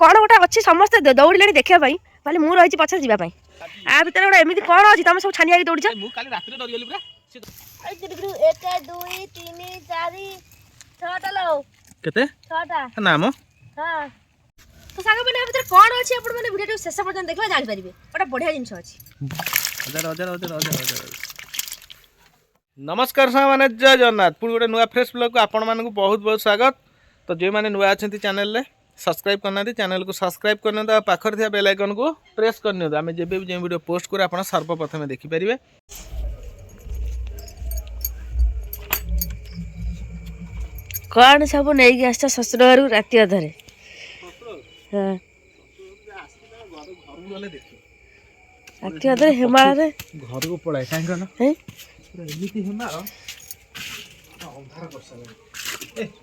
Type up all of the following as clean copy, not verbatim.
कौन गोटे अच्छी समस्ते दौड़े देखा बोले मुझे रही पछे जावाई आ भितर गोटे एमती कौन अच्छी तुम सब छानिया दौड़ एक 2 3 4 6टा लो केते 6टा नाम हां तो साग मैंने भितर कौन अच्छी आपण मैंने वीडियो शेष पर्यंत देखबा जानि परिबे ओटा बढ़िया जिंस अछि नमस्कार साग माने जय जगन्नाथ पुणी गोटे नुआ फ्रेश ब्लॉग को आपण मानक बहुत बहुत स्वागत। तो जो मैंने नुआ अच्छा चैनल रे सब्सक्राइब करना चैनल को सब्सक्राइब करना पाखर थी बेल आइकन को प्रेस करनी आम जब भी जो वीडियो पोस्ट कर आप सर्वप्रथम देखिपारे। कौन सब नहीं आस शशुर घर राति अधरे राति अधरे हिमालय घर को पड़ाए कहीं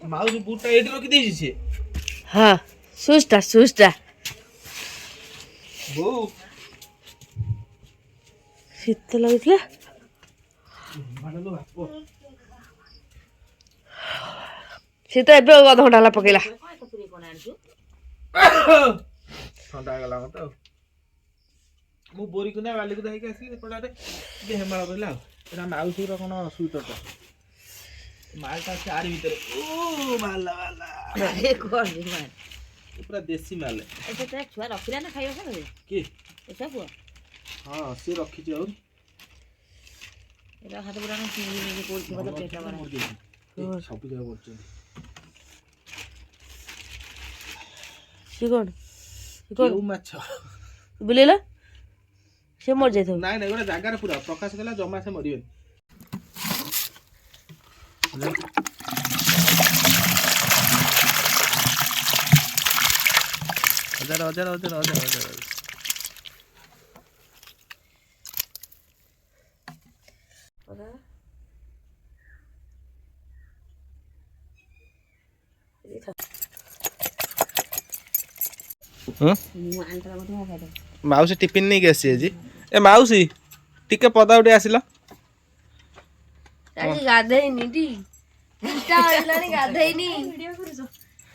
माउस बूटा ये रखी दे हाँ सुस्टा सुस्टा बो शीत लगे सी तो एबे अध घंटा पकेला ठंडा गला मत मु बोरी को ना वाली को देखे आसी पड़ाटे जे हेमाळ कहला एरा माउस रो कोन स्वेटरटा मालटा चार भीतर ओ माला वाला ए कोन माल पूरा देसी माल एटा तो छुआ रखिला ना खाइयो से की एटा को हां से रखी जे और एटा हाथ पुराना की कोल थी मतलब पेटा बना सब जगह बोलछ सिकोन केउ माछ बुलेला से मर जाय थो नाइ नाइ गोटे जागा रे पूरा प्रकाश कला जमा से मरिबे हजार हजार हजार हजार हजार माउसी टिफिन नहीं आसी आज ए माउसी टिके पदा उठे आसिल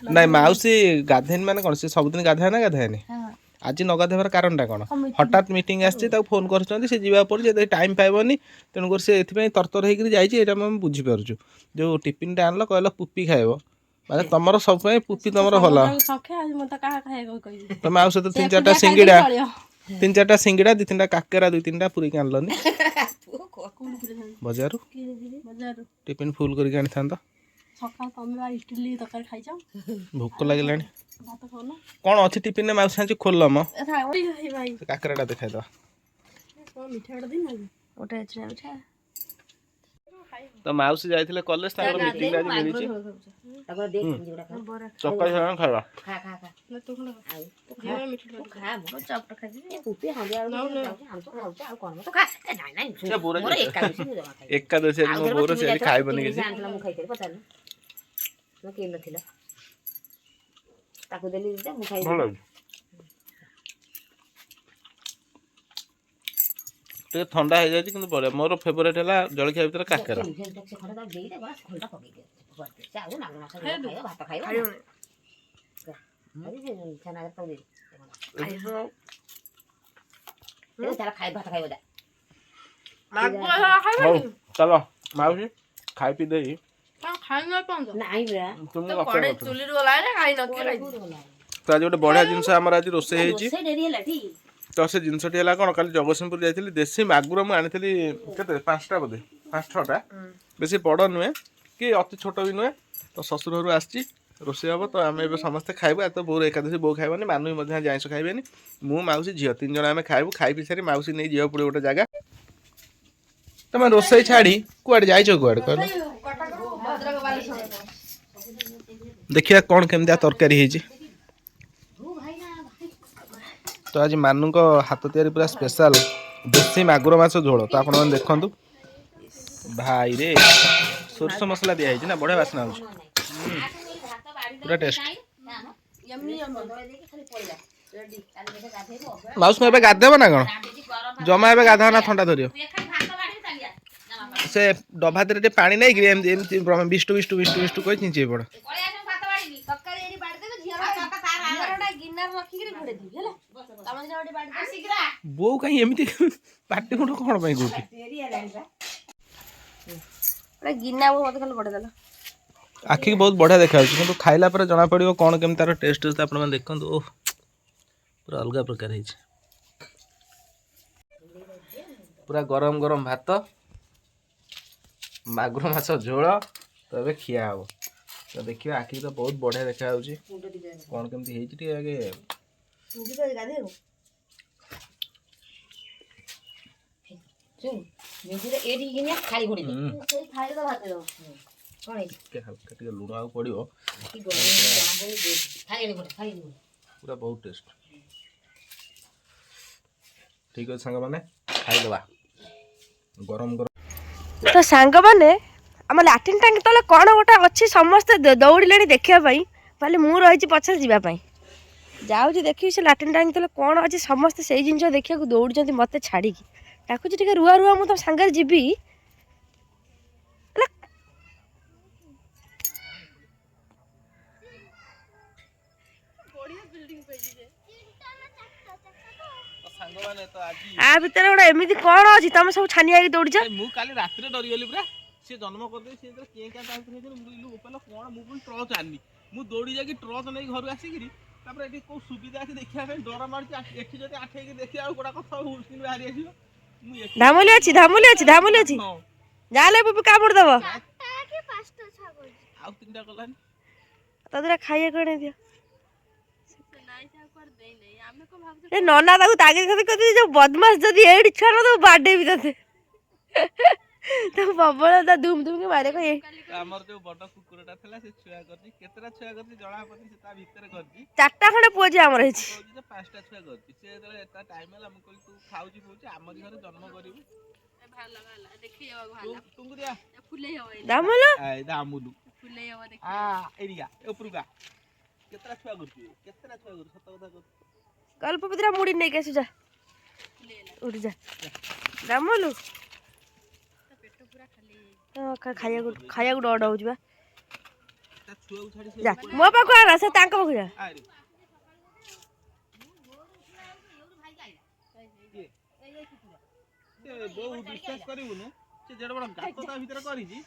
नाइ माउसी गाधेन माने कोन से सब दिन गाधाय ना गाधायनी आज न गाधेबार कारणटा कोन हठात मीटिंग आछि ता फोन करछन से जीवा पड़ जे टाइम पाइबनी तेन कर से एथि तरतर हेकि जाइछि एटा हम बुझी पारछु जो टिफिन टा आनलो कहलो पुपी खाइबो माने तमरो सब पे पुपी तमरो भला तमे आउ से तो 3-4टा सिंगीडा 3-4टा सिंगीडा 2-3टा काकेरा 2-3टा पूरी आनलनी बाजारू टिफिन फुल करके आनी थांदा सकाळ तमे इडली तकर खाइ जाओ भूख लागलानी भात खाओ कौन अच्छी टिफिन में माउस सांची खोल म भाई काकराटा देखाइ दो मिठा दिन ओटा एचरा मिठा तो माउस जाइथिले कॉलेज ताकर मीटिंग आज मिलिछि ताकर देख जोड़ा चक्का छान खाइबा खा खा खा न तू खा खा मिठा खा मोर चपटा खा दे पुपी हंदे आउ हम तो खाउ आ कोन तो खा नाइ नाइ मोर एकादशी मु जमा खाइ एकादशी मो बोर से खाइबनी किछि जानला मु खाइ पता न न के नथिला ताको देली दे मु खाइ भलो ते ठंडा हो जाय कि बड़े मोर फेवरेट है जलखिया भीतर काकेरा चलो माउसी खाई पी दे तो आज गोटे बढ़िया जिनस आम आज रोषे तो से जिनसटी है कौन कल जगतसिंहपुर जाइए देसी मागुर मुझे के 5टा बोधे 5-6टा बेसी बड़ नुहे कि अति छोट भी नुहे तो शशुर घर आसी रोषे हम तो आम ए समस्ते खाइबू तो बोर एकादशी बो खाइबनी मानु भी आइस खाइबेनि मु माउसी झील 3 जन आम खाइबू खाई पी सारी माउसी नहीं जा पड़े गोटे जगह तुम रोषे छाड़ी कुआड़े जाइछ कुआड़े कह देखिए कौन केमती तरकारी है तो आज मानु को हाथ तैयारी पूरा स्पेशल देसी मागुर माछ झोल तो आप देखु भाई रे सोरस मसला दिखाई ना बढ़िया बास्ना हो पूरा टेस्ट माउस में गाधेब ना कौन जमा ए गाधा ना ठंडा धरियो से डभा दे पानी नहीं कि एमती बिष्टु बिष्टु बिष्टु बिष्टु कह चिंचे पड़ ବୋଉ କାହିଁ ଏମିତି ପାଟି ମୁଣ୍ଡ କ'ଣ ପାଇଁ କହୁଛି? ଗିନା ମତେ ଖାଲି ବଢେଇ ଦେଲା। ଆଖିକି ବହୁତ ବଢ଼ିଆ ଦେଖାଯାଉଛି କିନ୍ତୁ ଖାଇଲା ପରେ ଜଣାପଡ଼ିବ କ'ଣ କେମିତି ତାର ଟେଷ୍ଟ ଅଛି। ଆପଣମାନେ ଦେଖନ୍ତୁ, ଓହ ପୁରା ଅଲଗା ପ୍ରକାର ହେଇଛି। ପୁରା ଗରମ ଗରମ ଭାତ, ମାଗୁର ମାଛ ଝୋଳ ତ ଏବେ ଖିଆ ହବ। ତ ଦେଖିବା ଆଖିକି ତ ବହୁତ ବଢ଼ିଆ ଦେଖାଯାଉଛି। କ'ଣ କେମିତି ହେଇଛି ଟିକେ ଆଗେ ଟିକେ ଲୁଣ ଆଉ ପଡ଼ିବ, ପୁରା ବହୁତ ଟେଷ୍ଟ। ଠିକ୍ ଅଛି ସାଙ୍ଗମାନେ, ଖାଇଦେବା ଗରମ ଗରମ। ତ ସାଙ୍ଗମାନେ ଆମ ଲାଟ୍ରିନ୍ ଟାଙ୍କି ତଳେ କ'ଣ ଗୋଟେ ଅଛି, ସମସ୍ତେ ଦୌଡ଼ିଲେଣି ଦେଖିବା ପାଇଁ। କହିଲେ ମୁଁ ରହିଛି ପଛରେ ଯିବା ପାଇଁ। ଯାଉଛି ଦେଖିବି ସେ ଲାଟ୍ରିନ୍ ଟାଙ୍କି ତଳେ କ'ଣ ଅଛି। ସମସ୍ତେ ସେଇ ଜିନିଷ ଦେଖିବାକୁ ଦୌଡ଼ୁଛନ୍ତି ମୋତେ ଛାଡ଼ିକି। ଡାକୁଛି ଟିକେ ରୁଆ ରୁଆ, ମୁଁ ତମ ସାଙ୍ଗରେ ଯିବି। ଆ ଭିତରେ ଗୋଟେ ଏମିତି କ'ଣ ଅଛି ତମେ ସବୁ ଛାନିଆ ହେଇକି ଦୌଡ଼ିଛ? ମୁଁ କାଲି ରାତିରେ ଡରିଗଲି ପୁରା। ସେ ଜନ୍ମ କରିଦେଇ ସେ କିଏ କାଁ ତା ଭିତରେ ହେଇଛି, ମୁଁ କହିଲି କ'ଣ, ମୁଁ ପୁଣି ଟର୍ଚ୍ଚ ଆଣିନି। ମୁଁ ଦୌଡ଼ି ଯାଇକି ଟର୍ଚ୍ଚ ନେଇକି ଘରୁ ଆସିକିରି ତାପରେ ଏଠି କୋଉ ସୁବିଧା ଅଛି ଦେଖିବା ପାଇଁ ଡର ମାରୁଛି। ଏଠି ଯଦି ଆଠେଇକି ଦେଖିଲା ବେଳକୁ ଗୋଟା କଥା ହୁଲସ୍କିନ୍ ବାହାରି ଆସିବ। ଧାମୁଲି ଅଛି, ଧାମୁଲି ଅଛି, ଧାମୁଲି ଅଛି। ଯାହେଲେ ବୁବୁ କାମୁଡ଼ି ଦବ। ଆଉ ତିନିଟା ଗଲାନି। ତା ଦ୍ୱାରା ଖାଇବାକୁ ଆଣି ଦିଅ। ଏ ନନା ତାକୁ ତାଗିଦ କରି ଯୋଉ ବଦମାସ, ଯଦି ଏଇଠି ଛୁଆ ନା ତାକୁ ବାଡେଇବି ତତେ। ତାକୁ ପ୍ରବଳ ତା ଧୁମ୍ ଧୁମ୍ କି ମାରେ। ଆମର ଯୋଉ ବଡ କୁକୁରଟା ଥିଲା ସେ ଛୁଆ କରିଛି, କେତେଟା ଛୁଆ କରିଛି ଜଣା ପଡୁନି। ସେ ତା ଭିତରେ କରିଛି 4ଟା ଖଣ୍ଡେ ପୁଅ ଝିଅ ଆମର ହେଇଛି। 5ଟା ଛୁଆ କରିଛି। ସେ ଯେତେବେଳେ ତା ଟାଇମ୍ ହେଲା ମୁଁ କହିଲି ତୁ ଖାଉଛି ପିଉଛି ଆମରି ଘରେ ଜନ୍ମ କରିବୁ। କେତେଟା ଛୁଆ କରୁଛି, କେତେଟା ଛୁଆ କରୁଛି, ସତ କଥା କରୁଛି। ଗল্প ପିତରା ମୁড়ি ନେଇକି আসୁ যা, উঠি যা রামলু। ଖାଇବାକୁ ଡର ହଉଛି ବା। ଯା ମୋ ପାଖକୁ ଆଣ, ସେ ତାଙ୍କ ପାଖକୁ ଯା। ବୋଉ ବିଶ୍ୱାସ କରିବୁନୁ, ସେ ଯେଡ଼େ ବଡ଼ ଗାତ ତା ଭିତରେ କରିଛି,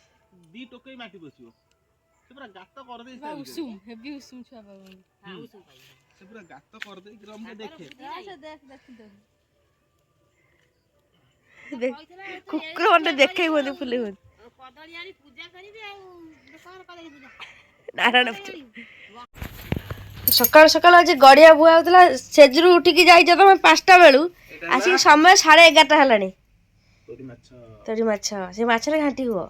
2 ଟୋକେଇ ମାଟି ପଶିବ। ସେ ପୁରା ଗାତ କରିଦେଇଛି, ସେ ପୁରା ଗାତ କରିଦେଇକି ରମେ ଦେଖେ। କୁକୁର ମାନେ ଦେଖେଇ ହୁଅନ୍ତି, ଫୁଲେଇ ହୁଅନ୍ତି। ନାରାୟଣ ସକାଳୁ ସକାଳୁ ଆଜି ଗଡ଼ିଆ ବୁହା ହଉଥିଲା। ସେଜରୁ ଉଠିକି ଯାଇଛ ତମେ 5ଟା ବେଳୁ, ଆସିକି ସମୟ 11:30 ହେଲାଣି। ତୋରି ମାଛ, ସେ ମାଛରେ ଘାଣ୍ଟି ହୁଅ।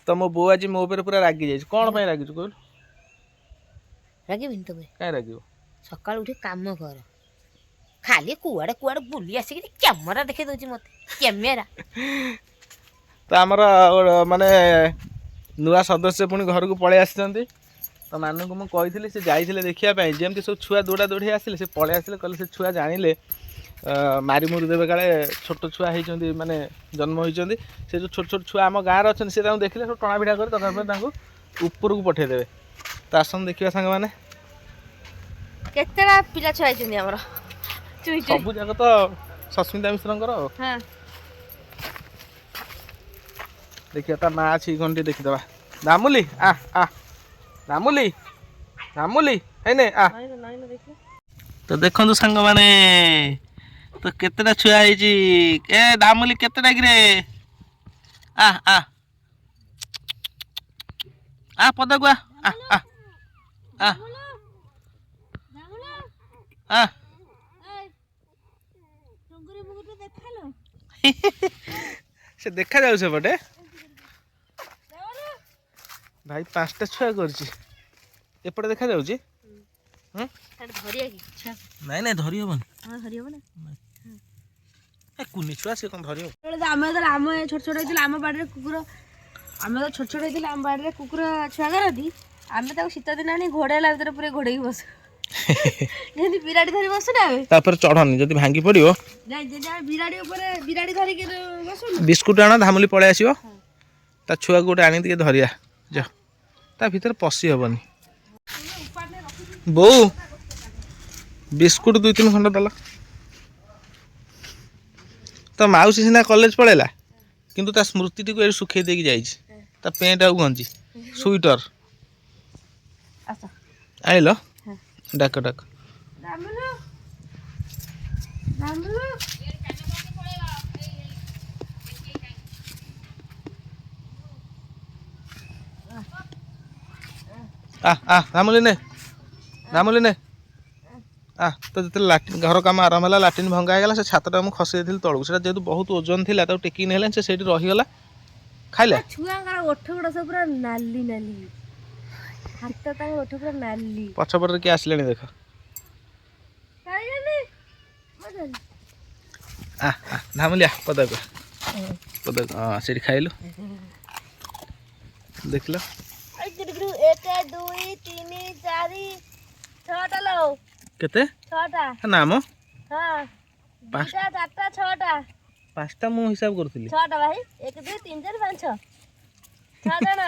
ତ ମୋ ବୋଉ ଆଜି ମୋ ଉପରେ ପୁରା ରାଗି ଯାଇଛି। କ'ଣ ପାଇଁ ରାଗିଛୁ କହିଲୁ? ରାଗିବିନି ତ କାଇଁ ରାଗିବ? ସକାଳୁ ଉଠି କାମ କର, ଖାଲି କୁଆଡ଼େ କୁଆଡ଼େ ବୁଲି ଆସିକି କ୍ୟାମେରା ଦେଖେଇ ଦଉଛି ମତେ। କ୍ୟାମେରା ତ ଆମର ମାନେ ନୂଆ ସଦସ୍ୟ ପୁଣି ଘରକୁ ପଳେଇ ଆସିଛନ୍ତି। ତ ମାନଙ୍କୁ ମୁଁ କହିଥିଲି ସେ ଯାଇଥିଲେ ଦେଖିବା ପାଇଁ, ଯେମିତି ସବୁ ଛୁଆ ଦୌଡ଼ା ଦୌଡ଼ି ଆସିଲେ ସେ ପଳେଇ ଆସିଲେ। କହିଲେ ସେ ଛୁଆ ଜାଣିଲେ ମାରି ମୁରି ଦେବେ, କାଳେ ଛୋଟ ଛୁଆ ହେଇଛନ୍ତି, ମାନେ ଜନ୍ମ ହେଇଛନ୍ତି। ସେ ଯେଉଁ ଛୋଟ ଛୋଟ ଛୁଆ ଆମ ଗାଁରେ ଅଛନ୍ତି, ସେ ତାଙ୍କୁ ଦେଖିଲେ ସବୁ ଟଣା ଭିଡ଼ା କରି ଦରକାର ପଡ଼ିଲେ ତାଙ୍କୁ ଉପରକୁ ପଠେଇଦେବେ। ତ ଆସନ୍ତୁ ଦେଖିବା ସାଙ୍ଗମାନେ, କେତେଟା ପିଲା ଛୁଆ ହେଇଛନ୍ତି ଆମର। ସବୁ ଯାକ ତ ସସ୍ମିତା ମିଶ୍ରଙ୍କର। ଦେଖିବା ତା ମା ଅଛି କ'ଣ ଟିକେ ଦେଖିଦେବା। ଧାମୁଲି ଆ ଆ, ଧାମୁଲି ଧାମୁଲି ହେଇନେ ଆ। ତ ଦେଖନ୍ତୁ ସାଙ୍ଗମାନେ, ତ କେତେଟା ଛୁଆ ହେଇଛି। ଏ ଧାମୁଲି କେତେଟା କିରେ? ଆ ଆ ଆ ପଦାକୁ ଆ ଆ ଆ ଆ। ସେ ଦେଖାଯାଉଛି ସେପଟେ। ଭାଇ 5ଟା ଛୁଆ କରିଛି, ଏପଟେ ଦେଖାଯାଉଛି। ନାଇଁ ନାଇଁ ଧରି ହବନି, କୁନି ଛୁଆ ସେ କ'ଣ ଧରି ହବ? ଆମେ ଛୋଟ ଛୋଟ ହେଇଥିଲା ଆମ ବାଡ଼ିରେ କୁକୁର, ଆମେ ତ ଛୋଟ ଛୋଟ ହେଇଥିଲେ ଆମ ବାଡ଼ିରେ କୁକୁର ଛୁଆ କରନ୍ତି। ଆମେ ତାକୁ ଶୀତ ଦିନ ଆଣି ଘୋଡ଼େଇଲା ଭିତରେ ପୁରା ଘୋଡ଼େଇକି ବସୁ, ଯେମିତି ବିରାଡ଼ି ଧରି ବସୁ ନା। ତାପରେ ଚଢ଼ନି, ଯଦି ଭାଙ୍ଗି ପଡ଼ିବ ବିରାଡ଼ି ଉପରେ ବିରାଡ଼ି ଧରିକି ବସୁ। ବିସ୍କୁଟ ଆଣ, ଧାମୁଲି ପଳେଇ ଆସିବ। ତା ଛୁଆକୁ ଗୋଟେ ଆଣି ଟିକେ ଧରିଆ, ଯା ତା ଭିତରେ ପଶି ହବନି। ବୋଉ ବିସ୍କୁଟ 2-3 ଖଣ୍ଡ ଦେଲ। ତ ମାଉସୀ ସିନା କଲେଜ ପଳେଇଲା କିନ୍ତୁ ତା ସ୍ମୃତିଟିକୁ ଏଠି ଶୁଖେଇ ଦେଇକି ଯାଇଛି। ତା ପ୍ୟାଣ୍ଟ ଆଉ ଗଞ୍ଜି ସୁଇଟର ଆଇଲ ଡାକ ଡାକ। ରାମୁଲି ନେ ରାମୁଲି ନେ ତ ଯେତେବେଳେ ଲାଟ୍ରିନ୍ ଘର କାମ ଆରମ୍ଭ ହେଲା ଲାଟ୍ରିନ୍ ଭଙ୍ଗା ହେଇଗଲା। ସେ ଛାତଟା ମୁଁ ଖସେଇ ଦେଇଥିଲି ତଳକୁ। ସେଟା ଯେହେତୁ ବହୁତ ଓଜନ ଥିଲା ତାକୁ ଟେକିକି ନେଲେ ସେ ସେଇଠି ରହିଗଲା। ଖାଇଲା ଛୁଆଙ୍କର ଓଠ ଗୁଡା ସବୁ ପୁରା ନାଲି ନାଲି, ହାତ ତାଙ୍କ ଓଠ ପୁରା ନାଲି। ପଛପଟରେ କିଏ ଆସିଲେଣି ଦେଖ। ଧାମଲିଆ ପଦାକୁ ପଦାକୁ। ହଁ ସେଠି ଖାଇଲୁ ଦେଖିଲ। 1 2 3 4 6ଟା लो। କେତେ? 6ଟା ନା ମ ହଁ 2ଟା 4ଟା 6ଟା 5ଟା ମୁଁ ହିସାବ କରୁଥିଲି। 6ଟା ଭାଇ 1 2 3 4 5 6 6ଟା ନା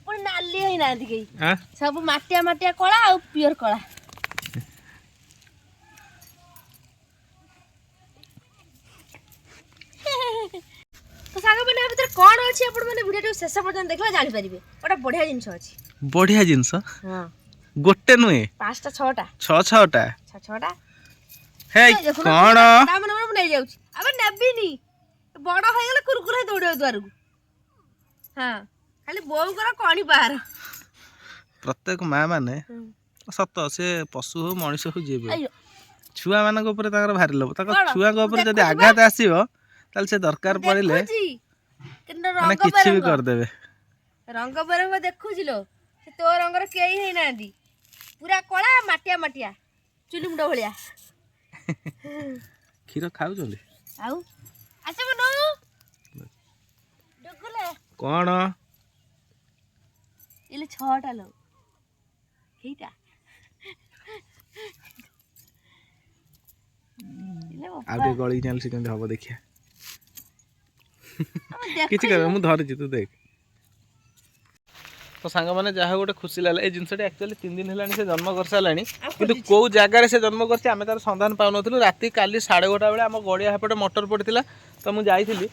ପୁଣି ନାଲି ହେଇନାହାନ୍ତି କେହି ସବୁ ମାଟିଆ ମାଟିଆ କଳା ଆଉ ପିଓର କଳା। ତ ସାଙ୍ଗମାନେ ଆ ଭିତରେ କ'ଣ ଅଛି ଆପଣ ମାନେ ଭିଡ଼ିଓ ଶେଷ ପର୍ଯ୍ୟନ୍ତ ଦେଖିଲେ ଜାଣିପାରିବେ। ଗୋଟେ ବଢିଆ ଜିନିଷ ଅଛି। ବଢିଆ ଜିନିଷ ହଁ ଗୋଟେ ନୁହେଁ 5ଟା 6ଟା 6ଟା 6ଟା ହେଇ କ'ଣ ମୁଁ ନେଇଯାଉଛି। ଆବେ ନେବିନି ବଡ ହେଇଗଲେ କୁରୁକୁରୁ ହେଇ ଦୌଡ଼ିବ ଦୁଆରକୁ। ହଁ ଖାଲି ବୋଉଙ୍କର କଣି ବାହାର। ପ୍ରତ୍ୟେକ ମା ମାନେ ସତ ସେ ପଶୁ ହଉ ମଣିଷ ହଉ ଯିଏ ବି ଛୁଆ ମାନଙ୍କ ଉପରେ ତାଙ୍କର ଭାରି ଲୋଭ। ତାଙ୍କ ଛୁଆଙ୍କ ଉପରେ ଯଦି ଆଘାତ ଆସିବ ତାହେଲେ ସେ ଦରକାର ପଡ଼ିଲେ ମାନେ କିଛି ବି କରିଦେବେ। ରଙ୍ଗ ବେରଙ୍ଗ ଦେଖୁଛି ଲୋ ସେ ତୋ ରଙ୍ଗର କେହି ହେଇନାହାନ୍ତି। ପୁରା କଳା ମାଟିଆ ମାଟିଆ ଚୁଲି ମୁଣ୍ଡ ଭଳିଆ। କ୍ଷୀର ଖାଉଛନ୍ତି ଆଉ ଆସିବ କ'ଣ ଇଲେ 6ଟା ଲୋ ହେଇଟା ଆଉ ଟିକେ ଗଳିକି ଚାଲିଛି ସେ କେମିତି ହବ ଦେଖିଆ। କିଛି କର ମୁଁ ଧରିଛି ତୁ ଦେଖ। ତ ସାଙ୍ଗମାନେ ଯାହା ଗୋଟେ ଖୁସି ଲାଗିଲା। ଏଇ ଜିନିଷଟି ଆକ୍ଚୁଆଲି 3 ଦିନ ହେଲାଣି ସେ ଜନ୍ମ କରିସାରିଲାଣି କିନ୍ତୁ କେଉଁ ଜାଗାରେ ସେ ଜନ୍ମ କରିଛି ଆମେ ତାର ସନ୍ଧାନ ପାଉନଥିଲୁ। ରାତି କାଲି 11:30 ବେଳେ ଆମ ଗଡ଼ିଆ ହେପଟେ ମଟର ପଡ଼ିଥିଲା ତ ମୁଁ ଯାଇଥିଲି।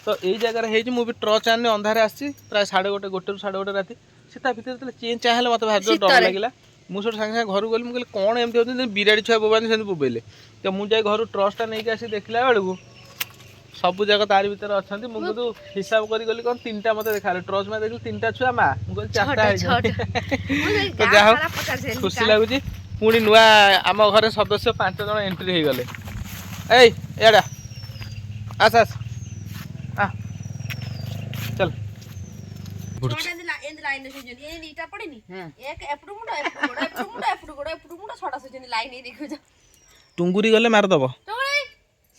ତ ଏଇ ଜାଗାରେ ହେଇଛି। ମୁଁ ବି ଟର୍ଚ୍ଚ ଆଣିନି ଅନ୍ଧାରେ ଆସିଛି ପ୍ରାୟ 1:30 1ରୁ 1:30 ରାତି। ସେ ତା ଭିତରେ ଯେତେବେଳେ ଚେଁ ଚାଁ ହେଲେ ମୋତେ ଭାରି ଡର ଲାଗିଲା। ମୁଁ ସେଠୁ ସାଙ୍ଗେ ସାଙ୍ଗେ ଘରକୁ ଗଲି। ମୁଁ କହିଲି କ'ଣ ଏମିତି ହେଉଛନ୍ତି ବିରାଡ଼ି ଛୁଆ ବୋବାନ୍ତି ସେମିତି ବୋବେଇଲେ। ତ ମୁଁ ଯାଇ ଘରୁ ଟର୍ଚ୍ଚଟା ନେଇକି ଆସି ଦେଖିଲା ବେଳକୁ ସବୁ ଯାକ ତାରି ଭିତରେ ଅଛନ୍ତି। ମୁଁ କିନ୍ତୁ ହିସାବ କରି ଗଲି କ'ଣ 3ଟା ମୋତେ ଦେଖାହେଲା। ଟର୍ଚ୍ଚ ମାରି ଦେଖିଲି 3ଟା ଛୁଆ ମା। ମୁଁ କହିଲି 4ଟା ହେଇଛନ୍ତି। ତ ଯାହା ହଉ ଖୁସି ଲାଗୁଛି। ପୁଣି ନୂଆ ଆମ ଘରେ ସଦସ୍ୟ 5 ଜଣ ଏଣ୍ଟ୍ରି ହେଇଗଲେ। ଏଇ ଏଇଟା ଆସ ଆସ ଚାଲ ଟୁଙ୍ଗୁରି ଗଲେ ମାରିଦବ।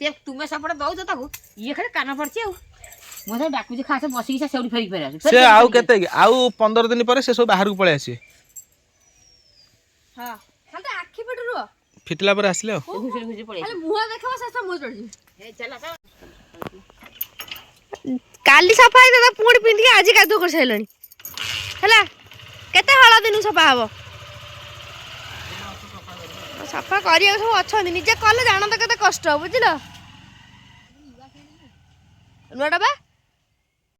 ସେ ତୁମେ ସେପଟେ ଦଉଛ ତାକୁ ଇଏ ଖାଲି କାନ ପଡିଛି ଆଉ ମୁଁ ତ ଡାକୁଛି ଖାସ ବସିକି ସେ ସେଉଠି ଫେରିକି ଫେରି ଆସୁଛି। ସେ ଆଉ କେତେ ଆଉ 15 ଦିନ ପରେ ସେ ସବୁ ବାହାରକୁ ପଳେଇ ଆସିବେ। ହଁ ଖାଲି ଆଖି ପଟେ ରୁହ ଫିଟିଲା ପରେ ଆସିଲେ ଆଉ ଘୁଷୁରି ଘୁଷୁରି ପଳେଇ ଖାଲି ମୁହଁ ଦେଖବ ସେ ମୁହଁ ଚଢିଯିବ। କାଲି ସଫା ହେଇଥିଲା ପୁଣି ପିନ୍ଧିକି ଆଜି କାଦୁଅ କରିସାରିଲଣି ହେଲା। କେତେ ହଳଦିନୁ ସଫା ହବ? ସଫା କରିବାକୁ ସବୁ ଅଛନ୍ତି ନିଜେ କଲେ ଜାଣନ୍ତ କେତେ କଷ୍ଟ ବୁଝିଲ। ନୂଆଟା ବା